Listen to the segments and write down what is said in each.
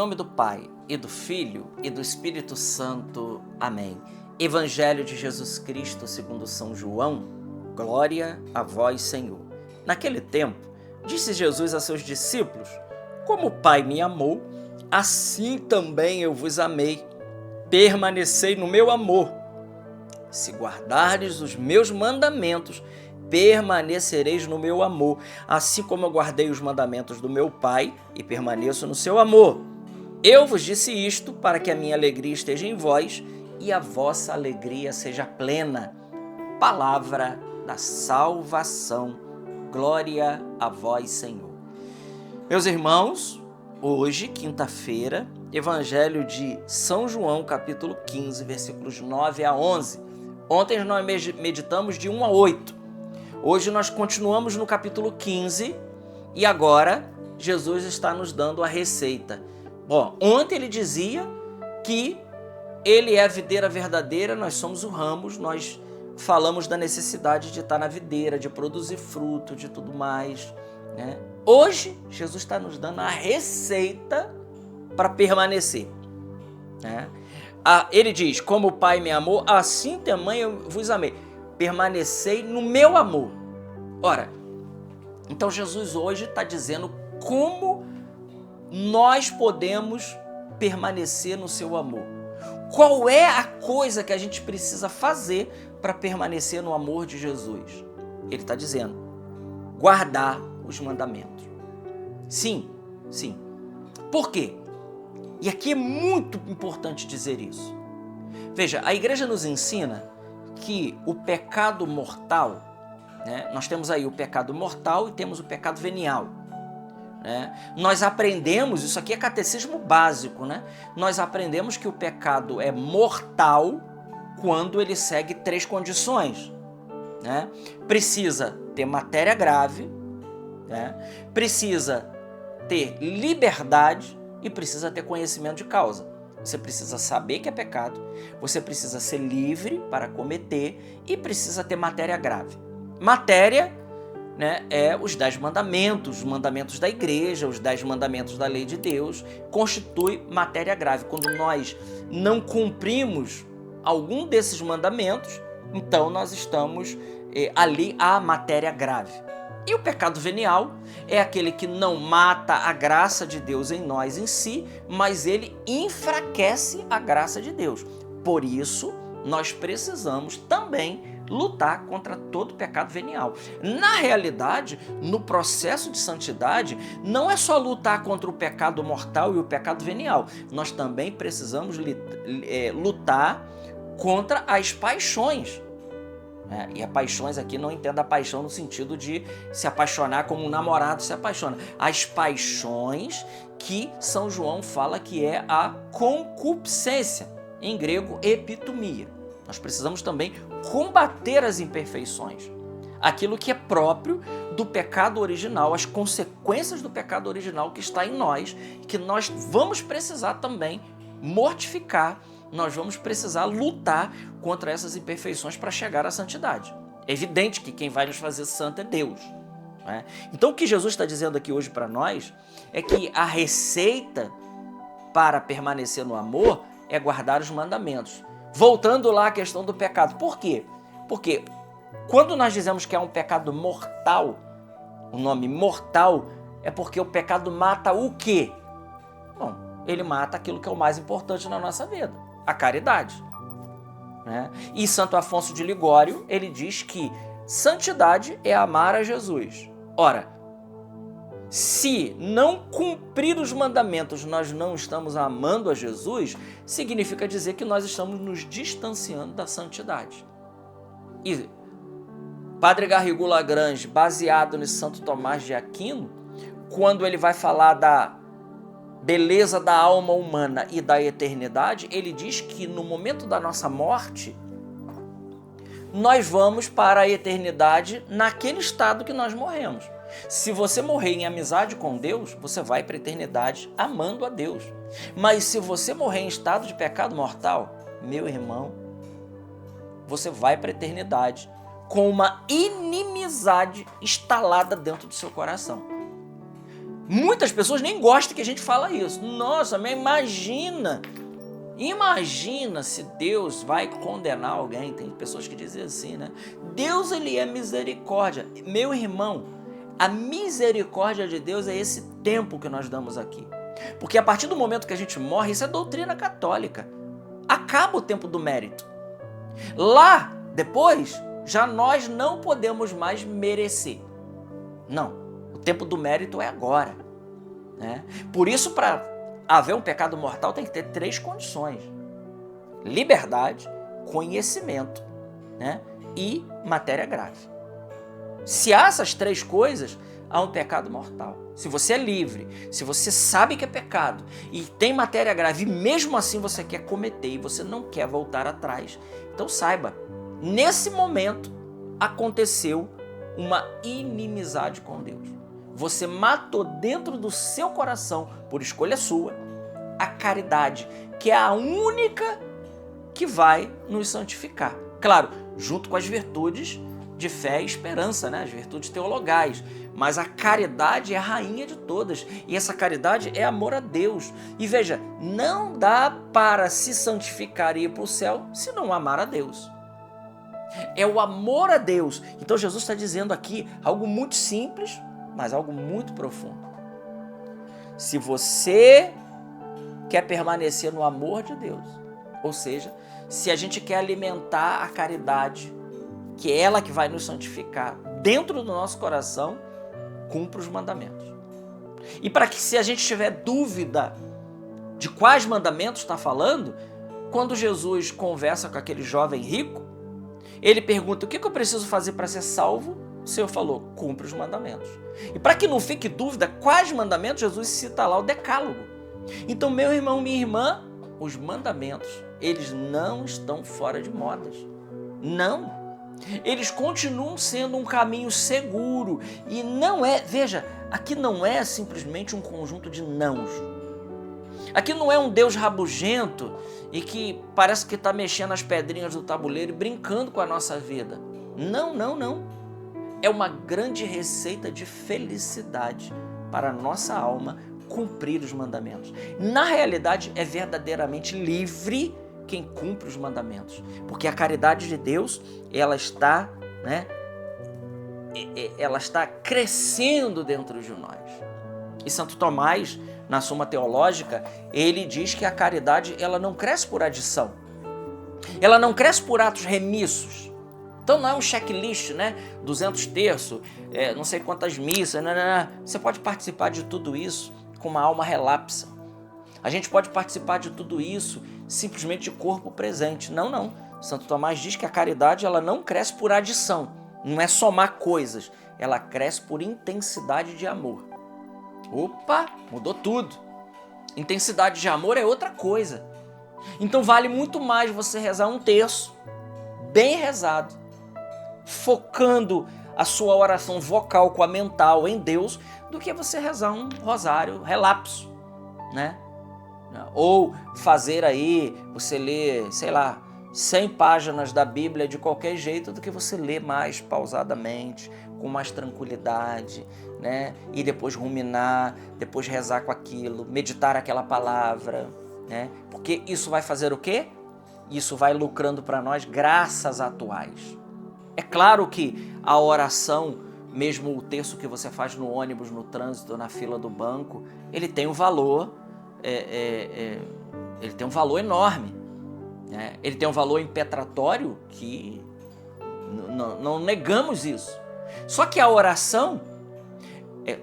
nome do Pai, e do Filho, e do Espírito Santo. Amém. Evangelho de Jesus Cristo segundo São João. Glória a vós, Senhor. Naquele tempo, disse Jesus a seus discípulos: como o Pai me amou, assim também eu vos amei. Permanecei no meu amor. Se guardardes os meus mandamentos, permanecereis no meu amor, assim como eu guardei os mandamentos do meu Pai e permaneço no seu amor. Eu vos disse isto para que a minha alegria esteja em vós e a vossa alegria seja plena. Palavra da salvação. Glória a vós, Senhor. Meus irmãos, hoje, quinta-feira, Evangelho de São João, capítulo 15, versículos 9 a 11. Ontem nós meditamos de 1 a 8. Hoje nós continuamos no capítulo 15 e agora Jesus está nos dando a receita. Bom, ontem ele dizia que ele é a videira verdadeira, nós somos o ramos, nós falamos da necessidade de estar na videira, de produzir fruto, de tudo mais, né? Hoje, Jesus está nos dando a receita para permanecer, né? Ele diz, como o Pai me amou, assim também eu vos amei. Permanecei no meu amor. Ora, então Jesus hoje está dizendo como nós podemos permanecer no seu amor. Qual é a coisa que a gente precisa fazer para permanecer no amor de Jesus? Ele está dizendo, guardar os mandamentos. Sim, sim. Por quê? E aqui é muito importante dizer isso. Veja, a igreja nos ensina que o pecado mortal, né, nós temos aí o pecado mortal e temos o pecado venial, né? Nós aprendemos, isso aqui é catecismo básico, né? Nós aprendemos que o pecado é mortal quando ele segue 3 condições, né? Precisa ter matéria grave, né? Precisa ter liberdade e precisa ter conhecimento de causa. Você precisa saber que é pecado, você precisa ser livre para cometer e precisa ter matéria grave. Matéria, né, é os 10 mandamentos, os mandamentos da igreja, os 10 mandamentos da lei de Deus, constitui matéria grave. Quando nós não cumprimos algum desses mandamentos, então nós estamos ali a matéria grave. E o pecado venial é aquele que não mata a graça de Deus em nós em si, mas ele enfraquece a graça de Deus. Por isso, nós precisamos também lutar contra todo pecado venial. Na realidade, no processo de santidade, não é só lutar contra o pecado mortal e o pecado venial. Nós também precisamos lutar contra as paixões. E as paixões aqui não entenda a paixão no sentido de se apaixonar como um namorado se apaixona. As paixões que São João fala que é a concupiscência, em grego epitomia. Nós precisamos também combater as imperfeições, aquilo que é próprio do pecado original, as consequências do pecado original que está em nós, que nós vamos precisar também mortificar. Nós vamos precisar lutar contra essas imperfeições para chegar à santidade. É evidente que quem vai nos fazer santo é Deus, né? Então o que Jesus está dizendo aqui hoje para nós é que a receita para permanecer no amor é guardar os mandamentos. Voltando lá à questão do pecado. Por quê? Porque quando nós dizemos que é um pecado mortal, o nome mortal é porque o pecado mata o quê? Bom, ele mata aquilo que é o mais importante na nossa vida, a caridade, né? E Santo Afonso de Ligório, ele diz que santidade é amar a Jesus. Ora, se não cumprir os mandamentos nós não estamos amando a Jesus, significa dizer que nós estamos nos distanciando da santidade. E Padre Garrigou Lagrange, baseado em Santo Tomás de Aquino, quando ele vai falar da beleza da alma humana e da eternidade, ele diz que no momento da nossa morte, nós vamos para a eternidade naquele estado que nós morremos. Se você morrer em amizade com Deus, você vai para a eternidade amando a Deus. Mas se você morrer em estado de pecado mortal, meu irmão, você vai para a eternidade com uma inimizade instalada dentro do seu coração. Muitas pessoas nem gostam que a gente fala isso. Nossa, mas imagina se Deus vai condenar alguém. Tem pessoas que dizem assim, né? Deus, ele é misericórdia. Meu irmão, a misericórdia de Deus é esse tempo que nós damos aqui. Porque a partir do momento que a gente morre, isso é doutrina católica. Acaba o tempo do mérito. Lá, depois, já nós não podemos mais merecer. Não, o tempo do mérito é agora, né? Por isso, para haver um pecado mortal, tem que ter 3 condições: liberdade, conhecimento, né? E matéria grave. Se há essas 3 coisas, há um pecado mortal. Se você é livre, se você sabe que é pecado e tem matéria grave, e mesmo assim você quer cometer e você não quer voltar atrás, então saiba, nesse momento aconteceu uma inimizade com Deus. Você matou dentro do seu coração, por escolha sua, a caridade, que é a única que vai nos santificar. Claro, junto com as virtudes de fé e esperança, né? As virtudes teologais. Mas a caridade é a rainha de todas. E essa caridade é amor a Deus. E veja, não dá para se santificar e ir para o céu se não amar a Deus. É o amor a Deus. Então Jesus está dizendo aqui algo muito simples, mas algo muito profundo. Se você quer permanecer no amor de Deus, ou seja, se a gente quer alimentar a caridade, que é ela que vai nos santificar dentro do nosso coração, cumpra os mandamentos. E para que, se a gente tiver dúvida de quais mandamentos está falando, quando Jesus conversa com aquele jovem rico, ele pergunta: o que eu preciso fazer para ser salvo? O Senhor falou: cumpre os mandamentos. E para que não fique dúvida quais mandamentos, Jesus cita lá o decálogo. Então, meu irmão, minha irmã, os mandamentos, eles não estão fora de modas. Não. Eles continuam sendo um caminho seguro. E não é, veja, aqui não é simplesmente um conjunto de nãos. Aqui não é um Deus rabugento e que parece que está mexendo as pedrinhas do tabuleiro e brincando com a nossa vida. Não, não, não. É uma grande receita de felicidade para a nossa alma cumprir os mandamentos. Na realidade, é verdadeiramente livre quem cumpre os mandamentos, porque a caridade de Deus, ela está, né, ela está crescendo dentro de nós. E Santo Tomás, na Suma Teológica, ele diz que a caridade, ela não cresce por adição, ela não cresce por atos remissos. Então não é um checklist, né? 200 terços, não sei quantas missas, Você pode participar de tudo isso com uma alma relapsa. A gente pode participar de tudo isso simplesmente de corpo presente. Não, não. Santo Tomás diz que a caridade, ela não cresce por adição, não é somar coisas, ela cresce por intensidade de amor. Opa, mudou tudo. Intensidade de amor é outra coisa. Então vale muito mais você rezar um terço, bem rezado, focando a sua oração vocal com a mental em Deus, do que você rezar um rosário relapso, né? Ou fazer aí, você lê, sei lá, 100 páginas da Bíblia de qualquer jeito, do que você ler mais pausadamente, com mais tranquilidade, né? E depois ruminar, depois rezar com aquilo, meditar aquela palavra, né? Porque isso vai fazer o quê? Isso vai lucrando para nós graças atuais. É claro que a oração, mesmo o terço que você faz no ônibus, no trânsito, na fila do banco, ele tem um valor, ele tem um valor enorme, né? Ele tem um valor impetratório que não negamos isso. Só que a oração,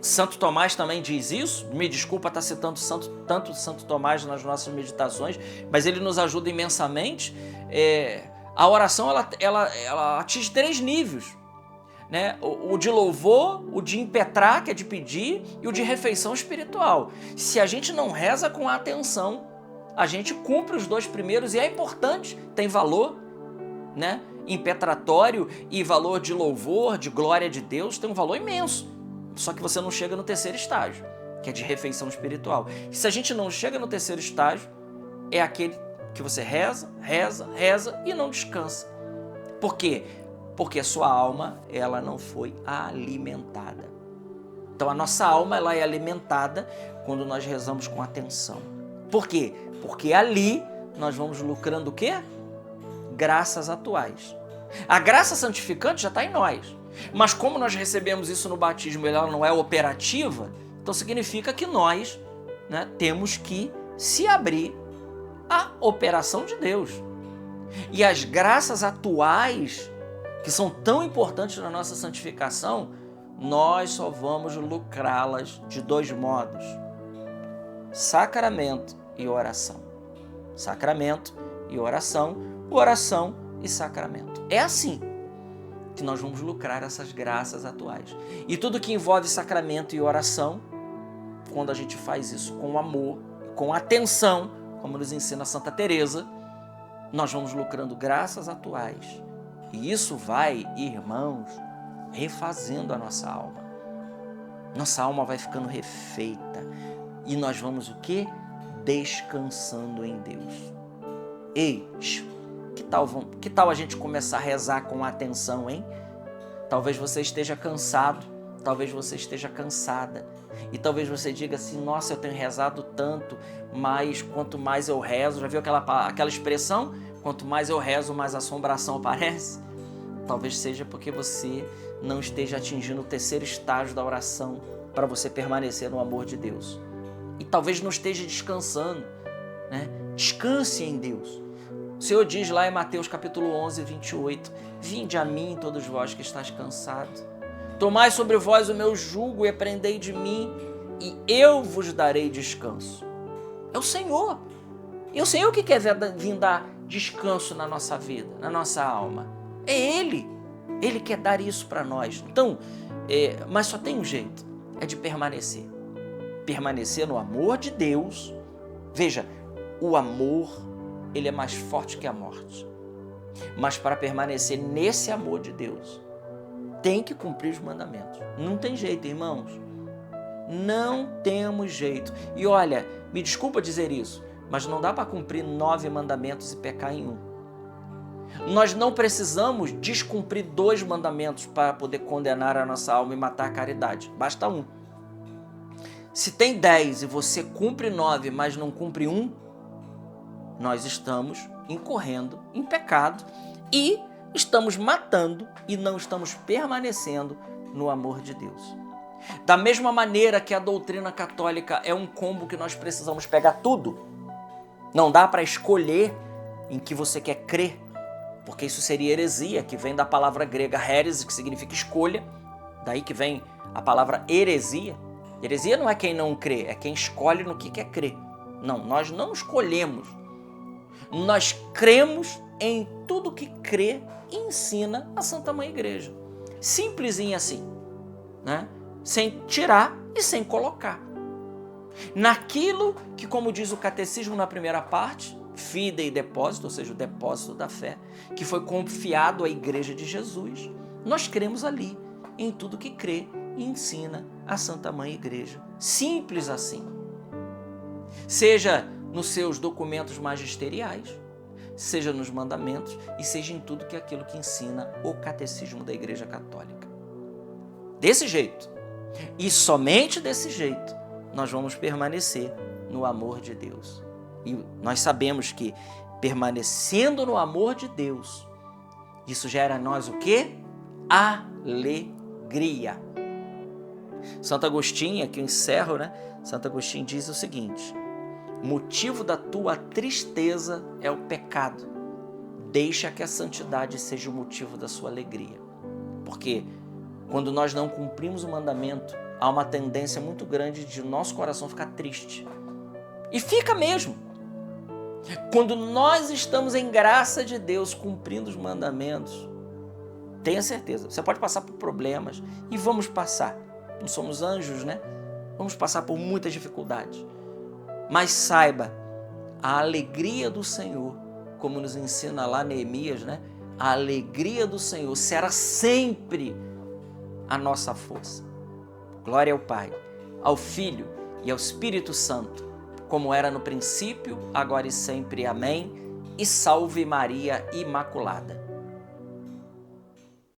Santo Tomás também diz isso, me desculpa estar citando tanto Santo Tomás nas nossas meditações, mas ele nos ajuda imensamente. A oração ela atinge 3 níveis, né? O de louvor, o de impetrar, que é de pedir, e o de refeição espiritual. Se a gente não reza com atenção, a gente cumpre os 2 primeiros e é importante, tem valor, né? Impetratório e valor de louvor, de glória de Deus, tem um valor imenso. Só que você não chega no 3º estágio, que é de refeição espiritual. E se a gente não chega no 3º estágio, é aquele que você reza e não descansa. Por quê? Porque a sua alma, ela não foi alimentada. Então a nossa alma ela é alimentada quando nós rezamos com atenção. Por quê? Porque ali nós vamos lucrando o quê? Graças atuais. A graça santificante já está em nós. Mas como nós recebemos isso no batismo e ela não é operativa, então significa que nós, né, temos que se abrir à operação de Deus. E as graças atuais, que são tão importantes na nossa santificação, nós só vamos lucrá-las de dois modos: sacramento e oração. Sacramento e oração, oração e sacramento. É assim que nós vamos lucrar essas graças atuais. E tudo que envolve sacramento e oração, quando a gente faz isso com amor, com atenção, como nos ensina Santa Teresa, nós vamos lucrando graças atuais. E isso vai, irmãos, refazendo a nossa alma. Nossa alma vai ficando refeita. E nós vamos o quê? Descansando em Deus. Ei, que tal a gente começar a rezar com atenção, hein? Talvez você esteja cansado, talvez você esteja cansada. E talvez você diga assim: nossa, eu tenho rezado tanto, mas quanto mais eu rezo, já viu aquela expressão? Quanto mais eu rezo, mais assombração aparece. Talvez seja porque você não esteja atingindo o terceiro estágio da oração para você permanecer no amor de Deus. E talvez não esteja descansando, né? Descanse em Deus. O Senhor diz lá em Mateus capítulo 11, 28, vinde a mim todos vós que estáis cansados. Tomai sobre vós o meu jugo e aprendei de mim, e eu vos darei descanso. É o Senhor. E o Senhor que quer vir dar descanso na nossa vida, na nossa alma. É Ele. Ele quer dar isso para nós. Então, mas só tem um jeito, é de permanecer. Permanecer no amor de Deus. Veja, o amor, ele é mais forte que a morte. Mas para permanecer nesse amor de Deus, tem que cumprir os mandamentos. Não tem jeito, irmãos. Não temos jeito. E olha, me desculpa dizer isso, mas não dá para cumprir 9 mandamentos e pecar em um. Nós não precisamos descumprir 2 mandamentos para poder condenar a nossa alma e matar a caridade. Basta um. Se tem 10 e você cumpre 9, mas não cumpre um, nós estamos incorrendo em pecado e estamos matando e não estamos permanecendo no amor de Deus. Da mesma maneira que a doutrina católica é um combo que nós precisamos pegar tudo, não dá para escolher em que você quer crer, porque isso seria heresia, que vem da palavra grega heres, que significa escolha, daí que vem a palavra heresia. Heresia não é quem não crê, é quem escolhe no que quer crer. Não, nós não escolhemos. Nós cremos em tudo que crê e ensina a Santa Mãe Igreja. Simplesinho assim, né? Sem tirar e sem colocar. Naquilo que, como diz o catecismo na primeira parte, fide e depósito, ou seja, o depósito da fé, que foi confiado à Igreja de Jesus, nós cremos ali em tudo que crê e ensina a Santa Mãe Igreja. Simples assim. Seja nos seus documentos magisteriais, seja nos mandamentos e seja em tudo que aquilo que ensina o catecismo da Igreja Católica. Desse jeito, e somente desse jeito, nós vamos permanecer no amor de Deus. E nós sabemos que permanecendo no amor de Deus, isso gera a nós o quê? Alegria. Santo Agostinho, aqui eu encerro, né? Santo Agostinho diz o seguinte: o motivo da tua tristeza é o pecado. Deixa que a santidade seja o motivo da sua alegria. Porque quando nós não cumprimos o mandamento, há uma tendência muito grande de nosso coração ficar triste. E fica mesmo. Quando nós estamos em graça de Deus, cumprindo os mandamentos, tenha certeza, você pode passar por problemas, e vamos passar. Não somos anjos, né? Vamos passar por muitas dificuldades. Mas saiba, a alegria do Senhor, como nos ensina lá Neemias, né? A alegria do Senhor será sempre a nossa força. Glória ao Pai, ao Filho e ao Espírito Santo, como era no princípio, agora e sempre. Amém. E salve Maria Imaculada.